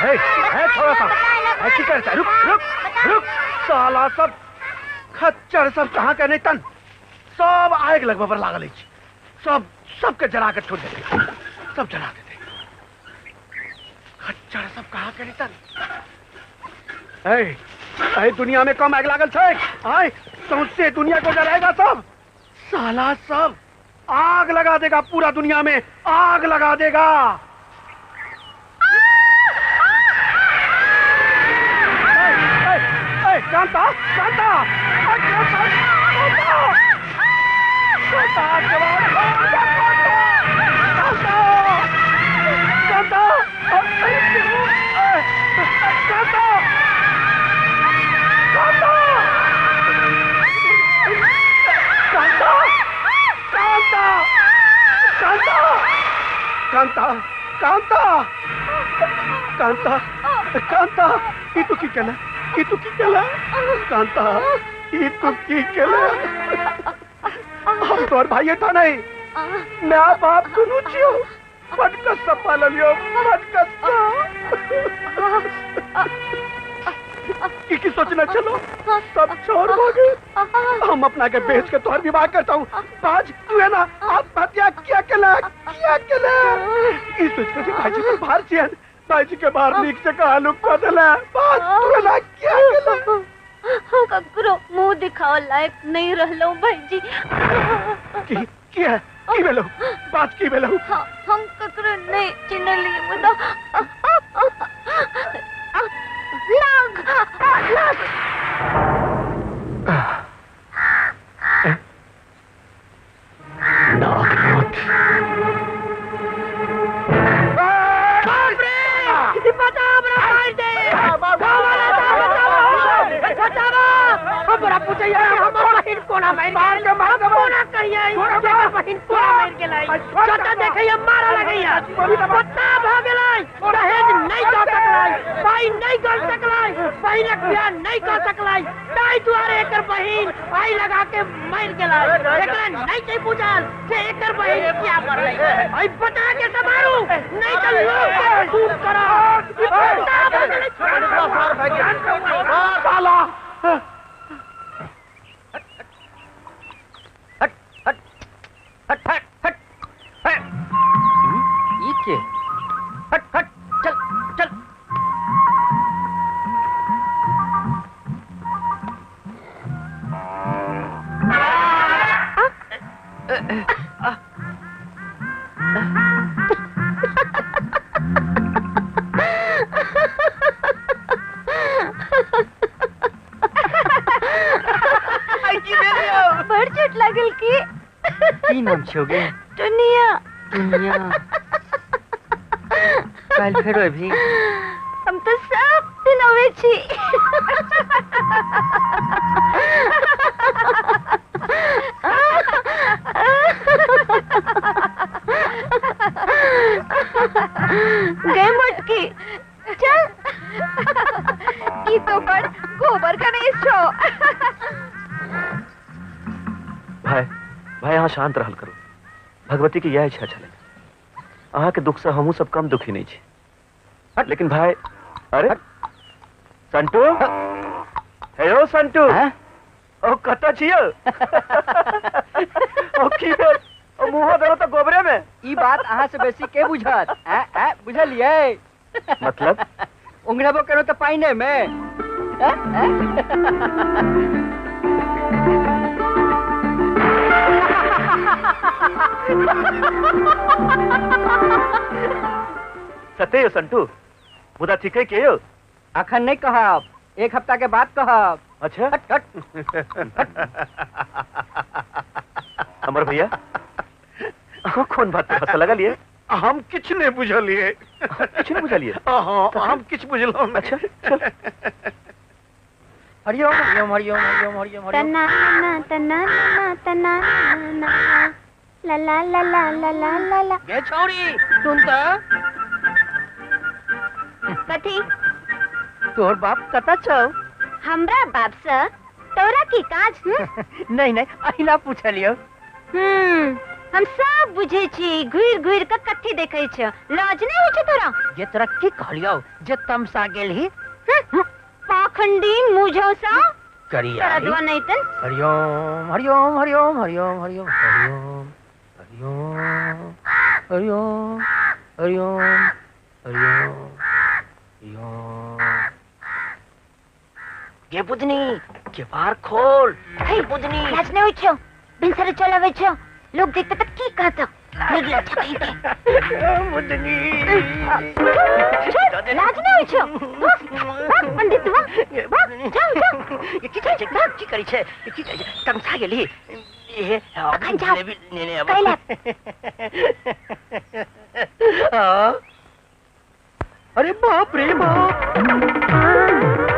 थोड़ा सा ऐसी करता, रुक रुक रुक। साला सब खच्चर सब कहाँ के नहीं तन सब आग लगभग पर लागल है। सब सबके जला के छोड़ देते, सब जला देते। खच्चर सब कहाँ के नहीं तन। दुनिया में कम आग लागल छे। सौंसे दुनिया को जलाएगा सब। साला सब आग लगा देगा, पूरा दुनिया में आग लगा देगा। कांता कांता कांता कांता कांता कांता ये तो की कहला, ये तो की कहला कांता, ये तो की कहला। हम तोर भाई था नहीं, मैं आप सुनू छियो। फटकस सब पालियो, फटकस की सोचना। चलो सब छोड़ भागे, हम अपना के बेच के तोहर विवाह करता हूँ। आज तू है ना आत्महत्या क्या केला, क्या केला। इस सोच के भाई जी को बाहर चियन, भाई जी के बाहर नीक से कहा लुक कर देला। बात तू है ना क्या केला। ककरो मुंह दिखाओ लायक नहीं रहलो भाई जी। क्या की बेलो बात की बेलो। हम ककरो नहीं चिन्हली मुदा लाग लाग नागनाथ हमरा पूछे हम बहिन कोना मार के कोना कहिए जगह बहिन कोना मार के लाई चाचा देखिए मारा लगैया पत्ता भ गेलै। दहेज नहीं दऽ सकलै, भाई नहीं कर सकलै, बहिनक बियाह नहीं कर सकलै। ताई दुआरे एकर बहिन आई लगा के मार गेलै। एकरा नहीं छै बुझल से एकर बहिन क्या मरलै। आई बता के समारू नहीं तो लोग के सूट करो। पत्ता भ गेलै साला। हट हट हट हट ये के हट हट चल चल। बड़ चोट लागल की। की नाम छोगे? दुनिया दुनिया कल फेरो भी हम तो सब दिन आवे छी। गए मुटकी चल। की तो बड़ गोबर का नहीं छो। भाई भाई यहाँ शांत रहल करो। भगवती की यह इच्छा चले। अहाँ के दुख से हमू सब कम दुखी नहीं छे। लेकिन भाई अरे संटू हेलो संटू ओ कत छियो। ओ की ओ मुंह धरो तो गोबरे में। ई बात अहाँ से बेसी के बुझत बुझलिए। मतलब उंगड़बो करो तो पाइने में। सत्य संटू मुदा ठीक है के हो? अखन नहीं कहब, एक हफ्ता के बाद कहब। अच्छा हट हट अमर भैया कौन बात पे हंस लगा लिए? हम किछ नहीं बुझलिए। किछ नहीं बुझलिए? हम किछ बुझलो। अच्छा चल। हरिओम हरिओम हरिओम हरिओम हरिओम तना तना तना तना ला ला ला ला ला ला ला ला। ये छोरी सुन तो कथी तोर बाप कता छौ? हमरा बाप से तोरा की काज? नहीं नहीं अहिना पूछलियो। हम सब बुझे छी घुर घुर के कथी देखे छ लाज नहीं होछ तोरा जे तोरा की कहलियो जे तमसा गेल ही पाखंडी मुझौसा करिया तरदवा नहीं तन हरिओम हरिओम हरिओम हरिओम हरिओम हरिओम हरिओम हरिओम हरिओम हरिओम के बुधनी के बार खोल हे बुधनी लाज नहीं होछ बिन सर चलावे छ लोग देखते त की कहत निगला छ कहीं के बुधनी लाज नहीं होछ पंडित वा जाओ जाओ ये की करी छे ये की करी छे तमसा गेली ये अखन जाओ ने अब कैला अरे बाप रे बाप